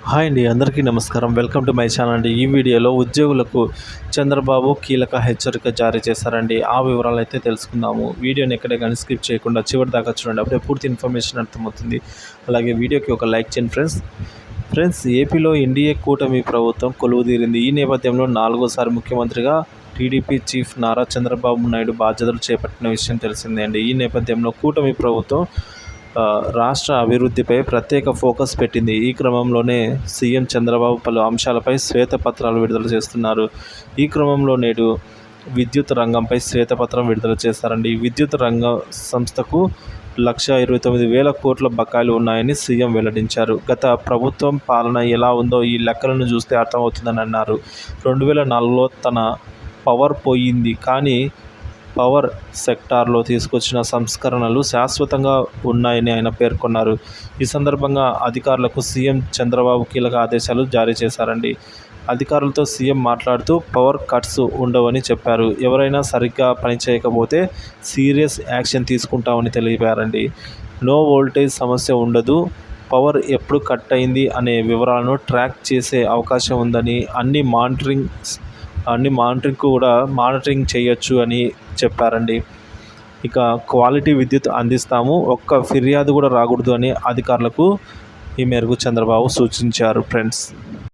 Hi అండి, అందరికీ నమస్కారం. వెల్కమ్ టు మై ఛానల్ అండి. ఈ వీడియోలో ఉద్యోగులకు చంద్రబాబు కీలక హెచ్చరిక జారీ చేశారండి. ఆ వివరాలు అయితే తెలుసుకుందాము. వీడియోని ఎక్కడే కానీ స్కిప్ చేయకుండా చివరి దాకా చూడండి. అప్పుడే పూర్తి ఇన్ఫర్మేషన్ అర్థమవుతుంది. అలాగే వీడియోకి ఒక లైక్ చేయండి ఫ్రెండ్స్. ఏపీలో ఎన్డీఏ కూటమి ప్రభుత్వం కొలువుదీరింది. ఈ నేపథ్యంలో 4వ ముఖ్యమంత్రిగా టీడీపీ చీఫ్ నారా చంద్రబాబు నాయుడు బాధ్యతలు చేపట్టిన విషయం తెలిసిందే అండి. ఈ నేపథ్యంలో కూటమి ప్రభుత్వం రాష్ట్ర అభివృద్ధిపై ప్రత్యేక ఫోకస్ పెట్టింది. ఈ క్రమంలోనే సీఎం చంద్రబాబు పలు అంశాలపై శ్వేతపత్రాలు విడుదల చేస్తున్నారు. ఈ క్రమంలో నేడు విద్యుత్ రంగంపై శ్వేతపత్రం విడుదల చేశారండి. విద్యుత్ రంగ సంస్థకు 1,29,000 కోట్ల బకాయిలు ఉన్నాయని సీఎం వెల్లడించారు. గత ప్రభుత్వం పాలన ఎలా ఉందో ఈ లెక్కలను చూస్తే అర్థమవుతుందని అన్నారు. 2004లో తన పవర్ పోయింది, కానీ పవర్ సెక్టార్లో తీసుకొచ్చిన సంస్కరణలు శాశ్వతంగా ఉన్నాయని ఆయన పేర్కొన్నారు. ఈ సందర్భంగా అధికారులకు సీఎం చంద్రబాబు కీలక ఆదేశాలు జారీ చేశారండి. అధికారులతో సీఎం మాట్లాడుతూ పవర్ కట్స్ ఉండవని చెప్పారు. ఎవరైనా సరిగ్గా పనిచేయకపోతే సీరియస్ యాక్షన్ తీసుకుంటామని తెలిపారండి. నో వోల్టేజ్ సమస్య ఉండదు, పవర్ ఎప్పుడు కట్ అయింది అనే వివరాలను ట్రాక్ చేసే అవకాశం ఉందని, అన్ని మానిటరింగ్ చేయొచ్చు అని చెప్పారండి. ఇక క్వాలిటీ విద్యుత్ అందిస్తాము, ఒక్క ఫిర్యాదు కూడా రాకూడదు అని అధికారులకు ఈ మేరకు చంద్రబాబు సూచించారు ఫ్రెండ్స్.